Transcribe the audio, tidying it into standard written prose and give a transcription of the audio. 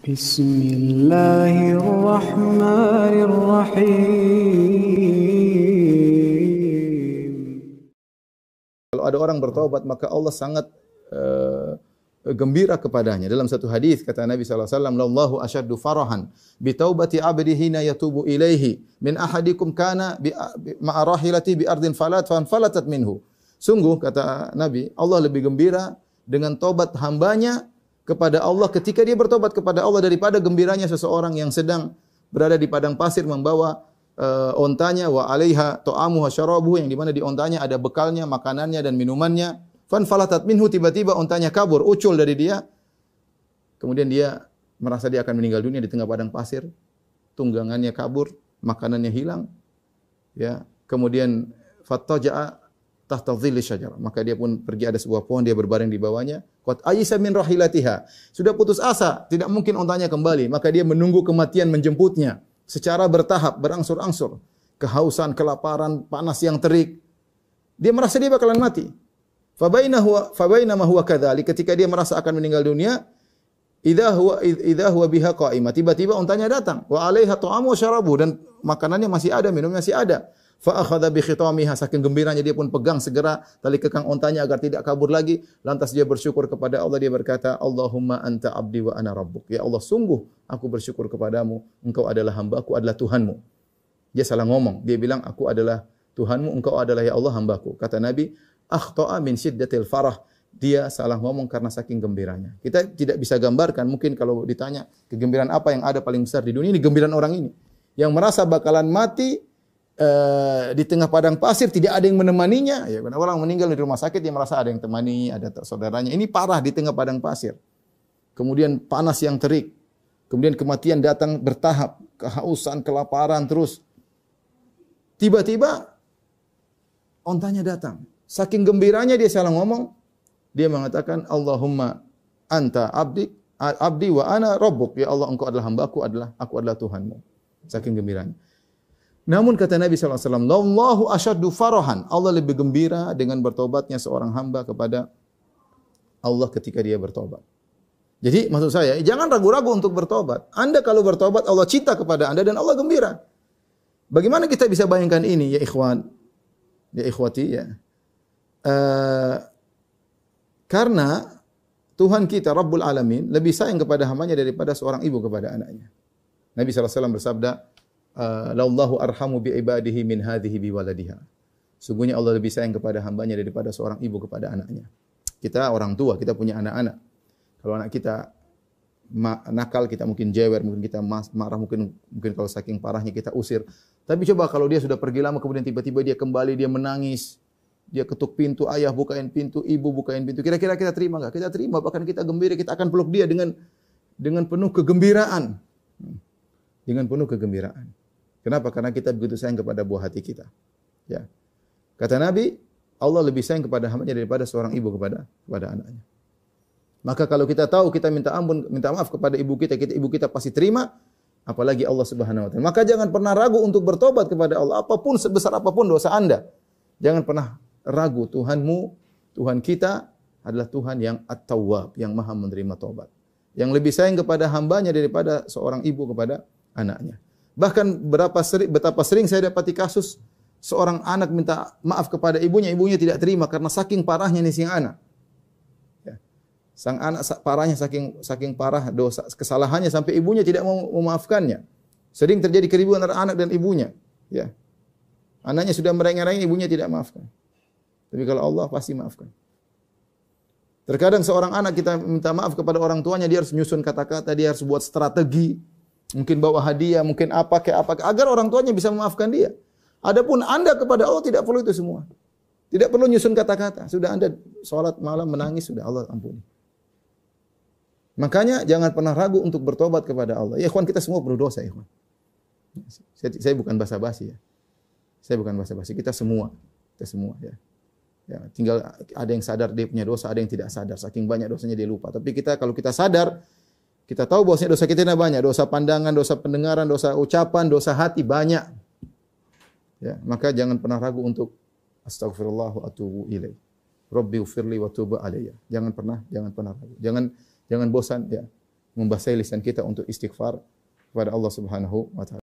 بسم الله الرحمن الرحيم. Kalau ada orang bertaubat maka Allah sangat gembira kepadanya. Dalam satu hadis kata Nabi sallallahu alaihi wasallam, "Lallahu asyaddu farahan bi taubati 'abdihi hina yatubu ilaihi min ahadikum kana ma'a rahilati bi ardin falatat minhu." Sungguh kata Nabi, Allah lebih gembira dengan taubat hambanya kepada Allah ketika dia bertobat kepada Allah daripada gembiranya seseorang yang sedang berada di padang pasir membawa ontanya wa 'alaiha ta'amuha syarabuhu, yang di mana di ontanya ada bekalnya, makanannya dan minumannya. Falatat minhu, tiba-tiba ontanya kabur, ucul dari dia. Kemudian dia merasa dia akan meninggal dunia di tengah padang pasir. Tunggangannya kabur, makanannya hilang. Ya, kemudian fattaja'a tahta dhilli syajarah. Maka dia pun pergi, ada sebuah pohon, dia berbaring di bawahnya. Qad ayisa min rahilatiha. Sudah putus asa, tidak mungkin ontanya kembali. Maka dia menunggu kematian menjemputnya secara bertahap, berangsur-angsur. Kehausan, kelaparan, panas yang terik. Dia merasa dia bakalan mati. Fabainama huwa kadzalik, ketika dia merasa akan meninggal dunia, idza huwa biha qa'imah, tiba-tiba ontanya datang, wa 'alaiha ta'amu wa syarabu, dan makanannya masih ada, minumnya masih ada. Fa akhadha bi khitamiha, saking gembiranya dia pun pegang segera tali kekang ontanya agar tidak kabur lagi. Lantas dia bersyukur kepada Allah, dia berkata, Allahumma anta abdi wa ana rabbuk. Ya Allah, sungguh aku bersyukur kepadamu, engkau adalah hamba-Ku, adalah Tuhanmu. Dia salah ngomong, dia bilang aku adalah Tuhanmu, engkau adalah ya Allah hamba-Ku. Kata Nabi, akhta'a min syiddatil farah. Dia salah ngomong karena saking gembiranya. Kita tidak bisa gambarkan, mungkin kalau ditanya kegembiraan apa yang ada paling besar di dunia, ini gembiraan orang ini yang merasa bakalan mati di tengah padang pasir, tidak ada yang menemaninya. Ya, orang meninggal di rumah sakit, dia merasa ada yang temani, ada saudaranya. Ini parah di tengah padang pasir. Kemudian panas yang terik. Kemudian kematian datang bertahap, kehausan, kelaparan terus. Tiba-tiba ontanya datang. Saking gembiranya dia salah ngomong. Dia mengatakan, Allahumma anta abdi wa ana rabbuk. Ya Allah, engkau adalah hamba-Ku, aku adalah Tuhanmu. Saking gembiranya. Namun kata Nabi sallallahu alaihi wasallam, "Allahu asyaddu farahan." Allah lebih gembira dengan bertobatnya seorang hamba kepada Allah ketika dia bertobat. Jadi maksud saya, jangan ragu-ragu untuk bertobat. Anda kalau bertobat, Allah cinta kepada Anda dan Allah gembira. Bagaimana kita bisa bayangkan ini, ya ikhwan, ya ikhwati, ya. Karena Tuhan kita, Rabbul Alamin, lebih sayang kepada hambanya daripada seorang ibu kepada anaknya. Nabi sallallahu alaihi wasallam bersabda, "Lallahu arhamu bi ibadihi min hadhihi bi waladiha." Sungguhnya Allah lebih sayang kepada hambanya daripada seorang ibu kepada anaknya. Kita orang tua, kita punya anak-anak. Kalau anak kita nakal, kita mungkin jewer, mungkin kita marah, mungkin kalau saking parahnya kita usir. Tapi coba kalau dia sudah pergi lama, kemudian tiba-tiba dia kembali, dia menangis, dia ketuk pintu, ayah bukain pintu, ibu bukain pintu. Kira-kira kita terima enggak? Kita terima, bahkan kita gembira, kita akan peluk dia dengan penuh kegembiraan. Dengan penuh kegembiraan. Kenapa? Karena kita begitu sayang kepada buah hati kita. Ya. Kata Nabi, Allah lebih sayang kepada hambanya daripada seorang ibu kepada anaknya. Maka kalau kita tahu kita minta ampun, minta maaf kepada ibu kita pasti terima, apalagi Allah Subhanahu wa taala. Maka jangan pernah ragu untuk bertobat kepada Allah, apapun sebesar apapun dosa Anda. Jangan pernah ragu, Tuhanmu, Tuhan kita adalah Tuhan yang At-Tawwab, yang Maha menerima taubat. Yang lebih sayang kepada hambanya daripada seorang ibu kepada anaknya. Bahkan betapa sering saya dapati kasus seorang anak minta maaf kepada ibunya tidak terima karena saking parahnya nih si anak. Ya. Sang anak parahnya saking parah dosa kesalahannya sampai ibunya tidak mau memaafkannya. Sering terjadi keributan antara anak dan ibunya. Ya. Anaknya sudah merengek-rengek, ibunya tidak maafkan. Tapi kalau Allah pasti maafkan. Terkadang seorang anak kita minta maaf kepada orang tuanya, dia harus menyusun kata-kata, dia harus buat strategi. Mungkin bawa hadiah, mungkin apa agar orang tuanya bisa memaafkan dia. Adapun Anda kepada Allah tidak perlu itu semua. Tidak perlu nyusun kata-kata. Sudah Anda salat malam menangis, sudah Allah ampuni. Makanya jangan pernah ragu untuk bertobat kepada Allah. Ya ikhwan, kita semua berdosa, ikhwan. Saya bukan basa-basi ya. Saya bukan basa-basi, kita semua ya. Ya, tinggal ada yang sadar dia punya dosa, ada yang tidak sadar. Saking banyak dosanya dia lupa. Tapi kalau kita sadar, kita tahu bahwasanya dosa kita banyak, dosa pandangan, dosa pendengaran, dosa ucapan, dosa hati banyak. Ya, maka jangan pernah ragu untuk astaghfirullah wa atubu ilaih. Rabbi ighfirli wa tub alayya. Jangan pernah ragu. Jangan bosan ya. membasahi lisan kita untuk istighfar kepada Allah Subhanahu wa taala.